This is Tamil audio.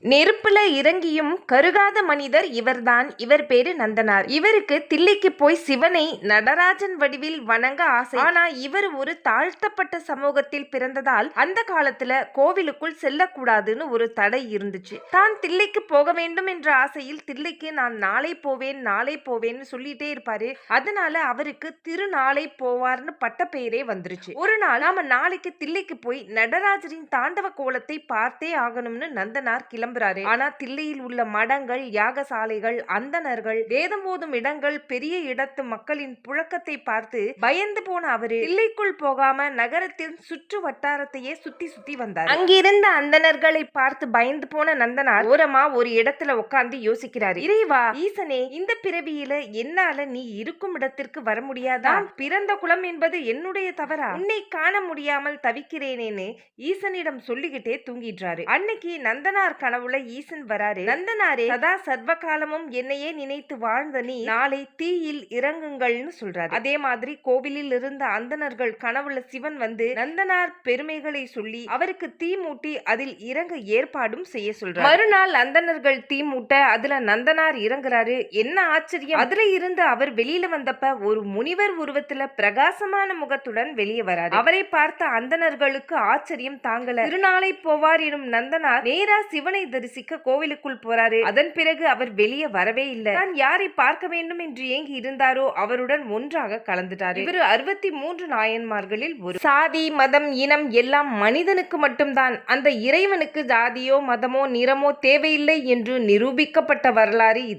நெருப்புல இறங்கியும் கருகாத மனிதர் இவர்தான். இவர் பேரு நந்தனார். இவருக்கு தில்லைக்கு போய் சிவனை நடராஜன் வடிவில் வணங்க ஆசை. ஆனா இவர் ஒரு தாழ்த்தப்பட்ட சமூகத்தில் பிறந்ததால் அந்த காலத்துல கோவிலுக்குள் செல்லக்கூடாதுன்னு ஒரு தடை இருந்துச்சு. தான் தில்லைக்கு போக வேண்டும் என்ற ஆசையில் தில்லைக்கு நான் நாளை போவேன் நாளை போவேன்னு சொல்லிட்டே இருப்பாரு. அதனால அவருக்கு திருநாளை போவார்னு பட்ட பெயரே வந்துருச்சு. ஒரு நாள் நாம நாளைக்கு தில்லைக்கு போய் நடராஜரின் தாண்டவ கோலத்தை பார்த்தே ஆகணும்னு நந்தனார் கிளம்புறாரு. ஆனா தில்லையில் உள்ள மடங்கள், யாகசாலைகள், அந்தணர்கள், வேதம் ஓதும் இடங்கள், பெரிய இடத்து மக்களின் புழக்கத்தை பார்த்து பயந்து போன அவரு தில்லைக்குள் போகாம நகரத்தின் சுற்று வட்டாரத்தையே சுத்தி சுத்தி வந்தார். அங்கிருந்த அந்தணர்களை பார்த்து பயந்து போன நந்தனார் ஓரமா ஒரு இடத்துல உட்கார்ந்து யோசிக்கிறாரு. இறைவா, ஈசனே, இந்த பிறவியில என்னால நீ இருக்கும் இடத்திற்கு வர முடியாதா? பிறந்த குலம் என்பது என்னுடைய தவறா? உன்னை காண முடியாமல் தவிக்கிறேனேன்னு ஈசனிடம் சொல்லிக்கிட்டே தூங்கிடுறாரு. அன்னைக்கு நந்தனார் கனவுல ஈசன் வராரு. நந்தனாரே, சதா சர்வ காலமும் என்னையே நினைத்து வாழ்ந்த நீ நாளை தீயில் இறங்குங்கள்னு சொல்றாரு. அதே மாதிரி கோவிலில் இருந்த அந்தணர்கள் கனவுல சிவன் வந்து நந்தனார் பெருமைகளை சொல்லி அவருக்கு தீ மூட்டி அதில் இறங்க ஏற்பாடும் செய்ய சொல்றாரு. மறுநாள் அந்தணர்கள் தீ மூட்ட அதுல நந்தனார் இறங்குறாரு. என்ன ஆச்சரியம், அதுல இருந்து அவர் வெளியில வந்தப்ப ஒரு முனிவர் உருவத்துல பிரகாசமான முகத்துடன் வெளியே வராரு. அவரை பார்த்த அந்தணர்களுக்கு ஆச்சரியம் தாங்கல. திருநாளை போவார் எனும் நந்தனார் நேரா சிவனை தரிசிக்க கோவிலுக்குள் போறாரு. அதன் பிறகு அவர் வெளியே வரவே இல்லை. தான் யாரை பார்க்க வேண்டும் என்று ஏங்கி இருந்தாரோ அவருடன் ஒன்றாக கலந்துட்டாரு. இவர் 63 நாயன்மார்களில் ஒரு. சாதி, மதம், இனம் எல்லாம் மனிதனுக்கு மட்டும்தான். அந்த இறைவனுக்கு ஜாதியோ மதமோ நிறமோ தேவையில்லை என்று நிரூபிக்கப்பட்ட வரலாறு இது.